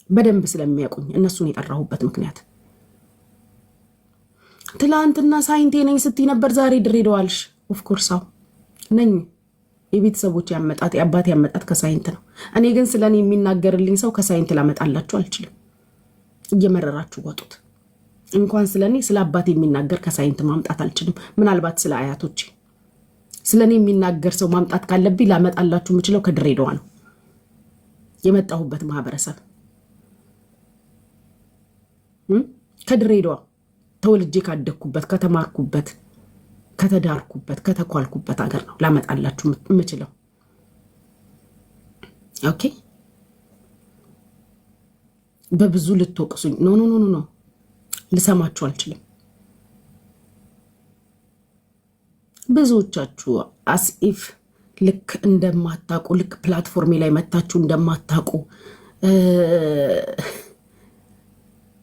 በደንብ ስለሚያውቁኝ እነሱን የጠራሁበት ምክንያት ትላንትና ሳይንቴ ነኝ ስትይ ነበር ዛሬ ድሬዳዋ አልሽ ኦፍ ኮርስ አው ነኝ የቤተሰቦች ያመጣት የአባቴ ያመጣት ከሳይንት ነው እኔ ግን ስለኔ የሚናገርልኝ ሰው ከሳይንት ላመጣላችሁ አልችልም እየመረራችሁ ወጡት እንኳን ስለኔ ስለ አባቴ የሚናገር ከሳይንት ማምጣት አልችልም ምናልባት ስለ አያቶቼ ስለኔ የሚናገር ሰው ማምጣት ካለብኝ ላመጣላችሁ የምችለው ከድሬዳዋ ነው የመጣሁበት ማህበረሰብ ከድሬዳዋ ተወልጄ ካደኩበት ከተማርኩበት ከተዳርኩበት ከተኳልኩበት ሀገር ነው ላመጣላችሁ የምችለው ኦኬ በብዙ ልትወቅሱኝ ኖ ልሰማችሁ አልችልም ብዙዎቻችሁ አስኢፍ ልክ እንደማታቁ ልክ ፕላትፎርሜ ላይ መታችሁ እንደማታቁ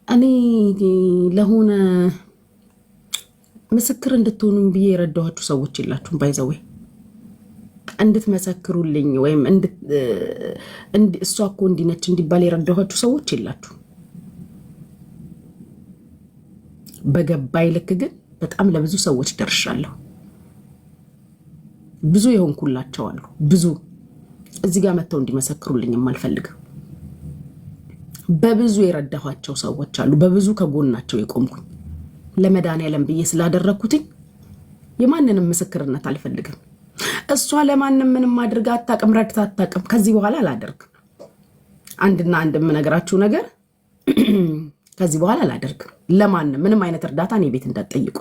እኔ ለሆነ ምስክር እንድትሆኑኝ ብዬ የረዳኋችሁ ሰዎች የላችሁም ባይዘዌ እንድትመሰክሩልኝ ወይም እሷ እኮ እንዲነች እንዲባል የረዳኋችሁ ሰዎች የላችሁ በገባይ ልክ ግን በጣም ለብዙ ሰዎች ደርሻለሁ ብዙ የሆንኩላቸው አሉ ብዙ እዚህ ጋር መተው እንዲመሰክሩልኝም አልፈልግም በብዙ የረዳኋቸው ሰዎች አሉ በብዙ ከጎናቸው የቆምኩኝ ለመድኃኒዓለም ብዬ ስላደረኩትኝ የማንንም ምስክርነት አልፈልግም እሷ ለማንም ምንም አድርጋ አታውቅም ረድታ አታውቅም ከዚህ በኋላ አላደርግም አንድና አንድ የምነግራችሁ ነገር ከዚህ በኋላ አላደርግም ለማንም ምንም አይነት እርዳታ እኔ ቤት እንዳትጠይቁ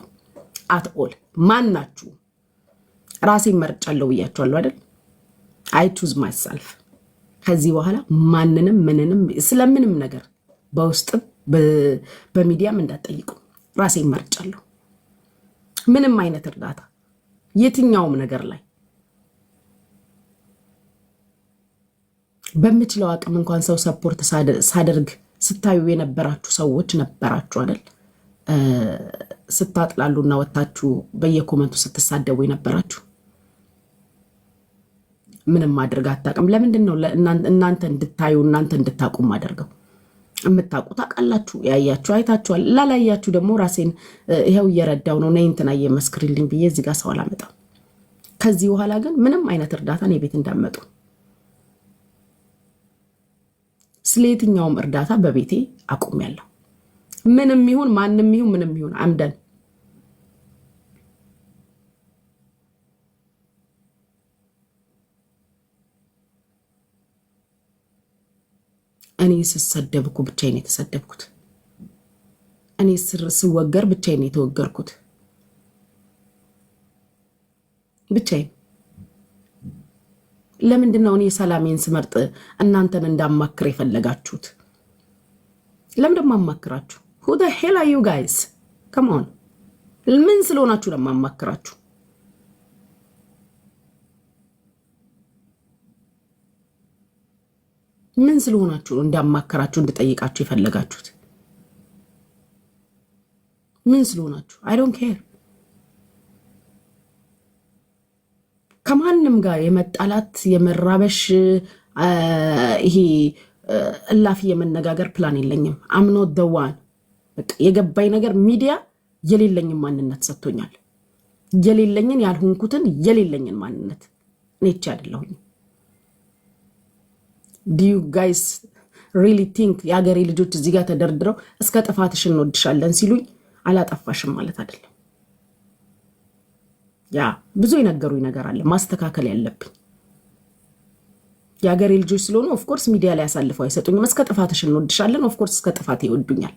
አትኦል ማናችሁ ራሴን መርጫለሁ ብያችኋለሁ አይደል I choose myself ከዚህ በኋላ ማንንም ምንንም ስለምንም ነገር በውስጥ በሚዲያም እንዳትጠይቁ ራሴን መርጫለሁ ምንም አይነት እርዳታ የትኛውም ነገር ላይ በምችለው አቅም እንኳን ሰው ሰፖርት ሳደርግ ስታዩ የነበራችሁ ሰዎች ነበራችሁ አይደል ስታጥላሉና ወጣችሁ በየኮመንቱ ስትሳደቡ የነበራችሁ ምንም ማድረግ አታውቅም ለምንድን ነው እናንተ እንድታዩ እናንተ እንድታቁም አደርገው እምታቁ ታውቃላችሁ ያያችሁ አይታችኋል ላላያችሁ ደግሞ ራሴን ይሄው እየረዳው ነው ነይ እንትና እየመስክርልኝ ብዬ እዚህ ጋር ሰው አላመጣም ከዚህ በኋላ ግን ምንም አይነት እርዳታ ነው ቤት እንዳመጡ ስለየትኛውም እርዳታ በቤቴ አቁሜያለሁ ምንም ይሁን ማንንም ይሁን ምንም ይሁን አምደን እኔ ስሰደብኩ ብቻዬን የተሰደብኩት እኔ ስወገር ብቻዬን የተወገርኩት ብቻዬን ለምንድን ነው እኔ ሰላሜን ስመርጥ እናንተን እንዳማክር የፈለጋችሁት ለምንድን ማማክራችሁ who the hell are you guys come on ምን ስለሆናችሁ ለማማክራችሁ ምን ስለሆናችሁ እንዳማከራችሁ እንድጠይቃችሁ የፈለጋችሁት ምን ስለሆናችሁ I don't care ከማንም ጋር የመጣላት የመራበሽ ይሄ እላፊ የመነጋገር ፕላን የለኝም I'm not the one በቃ የገባኝ ነገር ሚዲያ የሌለኝን ማንነት ሰጥቶኛል የሌለኝን ያልሆንኩትን የሌለኝን ማንነት ነጭ አይደለሁኝ Do you guys really think ያገሬ ልጆች እዚህ ጋር ተደርድረው እስከ ጥፋትሽ እንወድሻለን ሲሉኝ አላጠፋሽም ማለት አይደለም ያ ብዙ ይነገሩኝ ነገር አለ ማስተካከል ያለብኝ ያገሬ ልጆች ስለሆነ ኦፍ ኮርስ ሚዲያ ላይ ያሳልፈው አይሰጡኝም እስከ ጥፋትሽ እንወድሻለን ኦፍ ኮርስ እስከ ጥፋቴ ይወዱኛል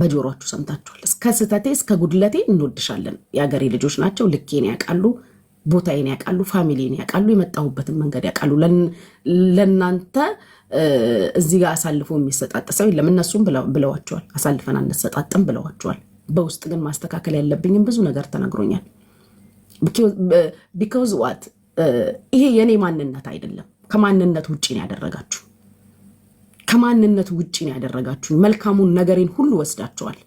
በጆሮአችሁ ሰምታችኋል እስከ ስተቴ እስከ ጉድለቴ እንወድሻለን ያገሬ ልጆች ናቸው ልኬን ያቃሉ ቦታዬን ያቃሉ ፋሚሊን ያቃሉ የመጣሁበትን መንገድ ያቃሉ ለናንተ እዚህ ጋር አሳልፎ የሚሰጣጠሰው ለምንነሱም ብለዋቸዋል አሳልፈን አንሰጣጥም ብለዋቸዋል በውስጥ ግን ማስተካከል ያለብኝም ብዙ ነገር ተነግሮኛል because what ይሄ የኔ ማንነት አይደለም ከማንነት ውጪ ነው ያደረጋችሁ ከማንነት ውጪ ነው ያደረጋችሁ መልካሙን ነገሬን ሁሉ ወስዳቸዋል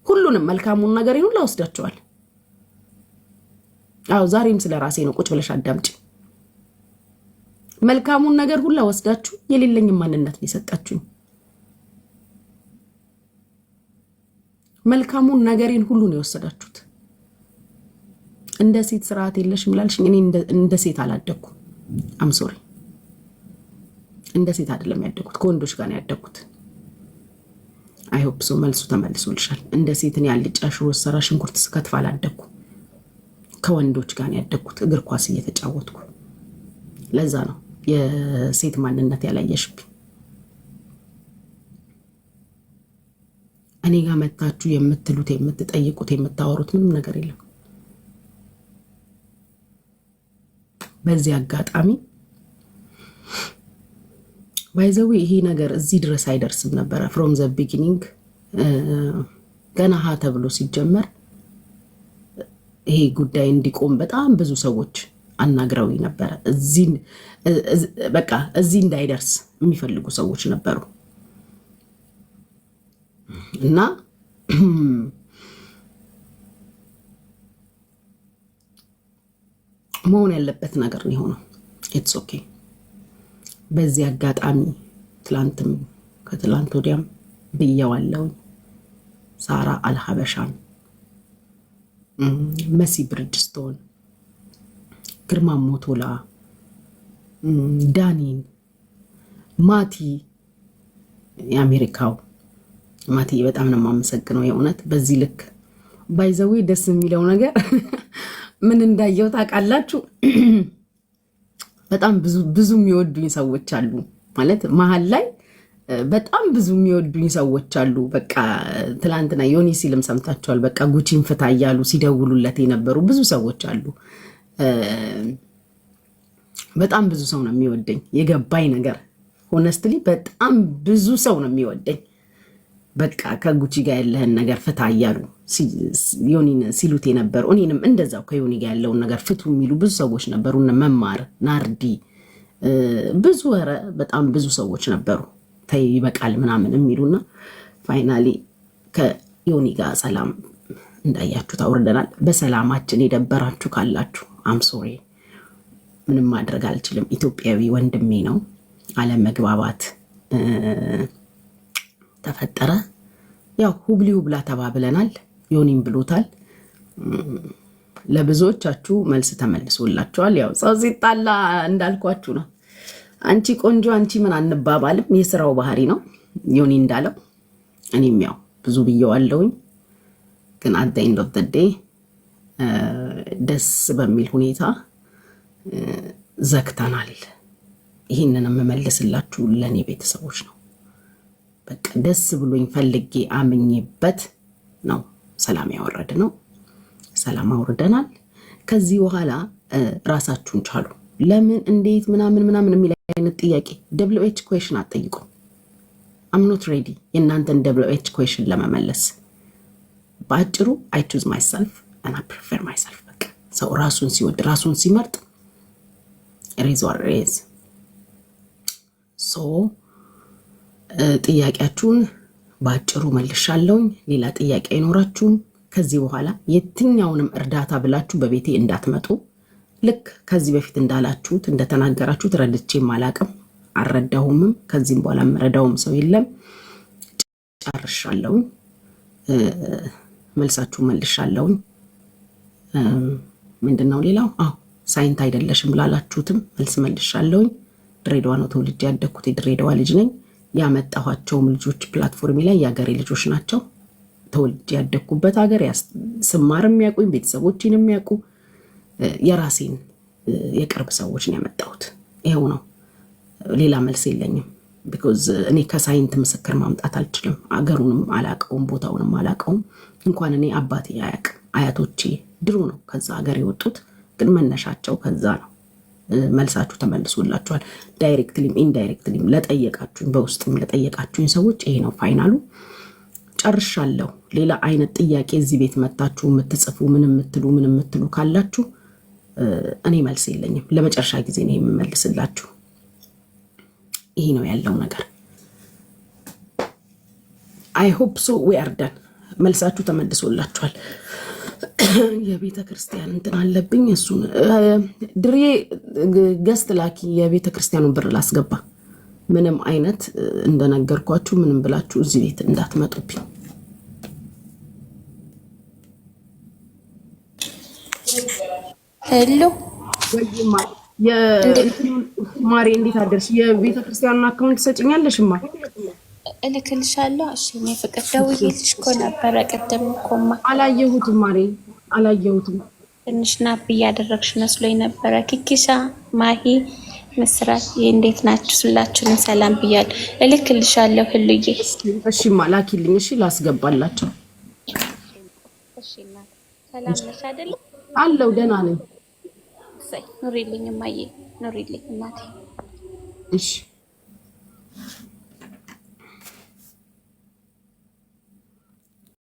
ሁሉንም መልካሙን ነገሬን ሁሉ ወስዳቸዋል አው ዛሬም ስለ ራሴ ነው ቁጭ ብለሽ አዳምጪ መልካሙን ነገር ሁላ ወስዳችሁ የሌለኝ ማንነት ሊሰጣችሁ መልካሙን ነገሬን ሁሉ ነው የወሰዳችሁት። እንደ ሴት ስርዓት የለሽ ምላልሽ እኔ እንደ ሴት አላደኩም። አም ሶሪ እንደ ሴት አይደለም ያደኩት ከወንዶች ጋር ነው ያደኩት። አይ ሆፕ ሶ መልሱ ተመልሶልሻል። እንደ ሴት እኔ አልጫ ሽሮ ሰራ ሽንኩርት ስከትፍ አላደኩም። ከወንዶች ጋር ነው ያደኩት እግር ኳስ እየተጫወትኩ። ለዛ ነው የሴት ማንነት ያላየሽብኝ። እኔ ጋር መጣችሁ የምትሉት የምትጠይቁት የምታወሩት ምንም ነገር የለም። በዚህ አጋጣሚ ባይዘው ይሄ ነገር እዚህ ድረስ አይደርስም ነበር። from the beginning ገና ሀ ተብሎ ሲጀመር ይሄ ጉዳይ እንዲቆም በጣም ብዙ ሰዎች አናግረው ነበር። እዚህ እንዳይደርስ የሚፈልጉ ሰዎች ነበሩ እና መሆን ያለበት ነገር ነው የሆነው። ኢትስ ኦኬ። በዚህ አጋጣሚ ትላንትም ከትላንት ወዲያም ብየዋለሁ። ሳራ አልሀበሻን፣ መሲ ብርጅስቶን፣ ግርማ ሞቶላ፣ ዳኒን፣ ማቲ የአሜሪካው ማቲ በጣም ነው የማመሰግነው የእውነት። በዚህ ልክ ባይዘዊ ደስ የሚለው ነገር ምን እንዳየው ታውቃላችሁ? በጣም ብዙ የሚወዱኝ ሰዎች አሉ ማለት መሀል ላይ በጣም ብዙ የሚወዱኝ ሰዎች አሉ። በቃ ትላንትና ዮኒ ሲልም ሰምታችኋል። በቃ ጉቺን ፍታ እያሉ ሲደውሉለት የነበሩ ብዙ ሰዎች አሉ። በጣም ብዙ ሰው ነው የሚወደኝ። የገባኝ ነገር ሆነስትሊ በጣም ብዙ ሰው ነው የሚወደኝ። በቃ ከጉቺ ጋር ያለህን ነገር ፍታ እያሉ ዮኒን ሲሉት የነበሩ እኔንም እንደዛው ከዮኒ ጋር ያለውን ነገር ፍቱ የሚሉ ብዙ ሰዎች ነበሩ። መማር ናርዲ ብዙ ኧረ በጣም ብዙ ሰዎች ነበሩ። ተይ ይበቃል ምናምን የሚሉና ፋይናሊ ከዮኒ ጋር ሰላም እንዳያችሁት አውርደናል። በሰላማችን የደበራችሁ ካላችሁ አም ሶሪ፣ ምንም ማድረግ አልችልም። ኢትዮጵያዊ ወንድሜ ነው። አለመግባባት ተፈጠረ። ያው ሁብሊ ሁብላ ተባብለናል። ዮኒም ብሎታል። ለብዙዎቻችሁ መልስ ተመልሶላችኋል። ያው ሰው ሲጣላ እንዳልኳችሁ ነው። አንቺ ቆንጆ አንቺ ምን አንባባልም፣ የስራው ባህሪ ነው። ዮኒ እንዳለው እኔም ያው ብዙ ብየዋለሁኝ። ግን at the end of the day ደስ በሚል ሁኔታ ዘግተናል። ይህንን የምመልስላችሁ ለእኔ ቤተሰቦች ነው። በቃ ደስ ብሎኝ ፈልጌ አምኜበት ነው ሰላም ያወረድ ነው። ሰላም አውርደናል። ከዚህ በኋላ ራሳችሁን ቻሉ። ለምን እንዴት ምናምን የሚል አይነት ጥያቄ WH ኩዌሽን አትጠይቁ። I'm not ready የእናንተን WH ኩዌሽን ለመመለስ። በአጭሩ I choose myself and I prefer myself። በቃ ሰው ራሱን ሲወድ ራሱን ሲመርጥ it is what it is። ጥያቄያችሁን በአጭሩ መልሻለሁ። ሌላ ጥያቄ አይኖራችሁም። ከዚህ በኋላ የትኛውንም እርዳታ ብላችሁ በቤቴ እንዳትመጡ። ልክ ከዚህ በፊት እንዳላችሁት እንደተናገራችሁት ረድቼም አላቅም አልረዳሁምም። ከዚህም በኋላ መረዳውም ሰው የለም። ጨርሻለሁ። መልሳችሁ መልሻለሁ። ምንድነው ሌላው? ሳይንት አይደለሽም ላላችሁትም መልስ መልሻለሁ። ድሬዳዋ ነው ተወልጄ ያደኩት። የድሬዳዋ ልጅ ነኝ። ያመጣኋቸውም ልጆች ፕላትፎርም ላይ የሀገሬ ልጆች ናቸው። ተወልጄ ያደኩበት ሀገር ስማርም የሚያውቁኝ ቤተሰቦችን የሚያውቁ የራሴን የቅርብ ሰዎች ነው ያመጣሁት። ይሄው ነው። ሌላ መልስ የለኝም። ቢኮዝ እኔ ከሳይንት ምስክር ማምጣት አልችልም። አገሩንም አላቀውም፣ ቦታውንም አላቀውም። እንኳን እኔ አባቴ አያውቅም። አያቶቼ ድሮ ነው ከዛ ሀገር የወጡት፣ ግን መነሻቸው ከዛ ነው። መልሳችሁ ተመልሶላችኋል። ዳይሬክትሊም ኢንዳይሬክትሊም ለጠየቃችሁኝ፣ በውስጥም ለጠየቃችሁኝ ሰዎች ይሄ ነው ፋይናሉ። ጨርሻለሁ። ሌላ አይነት ጥያቄ እዚህ ቤት መታችሁ የምትጽፉ ምን የምትሉ ካላችሁ እኔ መልስ የለኝም። ለመጨረሻ ጊዜ ነው የምመልስላችሁ። ይሄ ነው ያለው ነገር። አይ ሆፕ ሶ ዊ አር ዳን። መልሳችሁ ተመልሶላችኋል። የቤተ ክርስቲያን እንትን አለብኝ። እሱን ድሬ ገስት ላኪ። የቤተ ክርስቲያኑን ብር ላስገባ። ምንም አይነት እንደነገርኳችሁ ምንም ብላችሁ እዚህ ቤት እንዳትመጡብኝ። ሄሎ ማሬ፣ እንዴት አደርሽ? የቤተ ክርስቲያኑን አካውንት ትሰጭኛለሽማ? እልክልሻለሁ። እሺ እኔ ፍቅር ደውዬልሽ እኮ ነበረ ቅድም እኮማ። አላየሁትም ማሬ፣ አላየሁትም። ትንሽ ናፕ እያደረግሽ መስሎኝ ነበረ። ኪኪሳ፣ ማሂ፣ ምስራት እንዴት ናችሁ? ሁላችሁንም ሰላም ብያለሁ። እልክልሻለሁ ህልዬ። እሺማ ላኪልኝ። እሺ ላስገባላቸው። እሺ እናት ሰላም ነሽ አይደል? አለው ደህና ነኝ። ኑሪልኝ እማዬ፣ ኑሪልኝ እናቴ። እሺ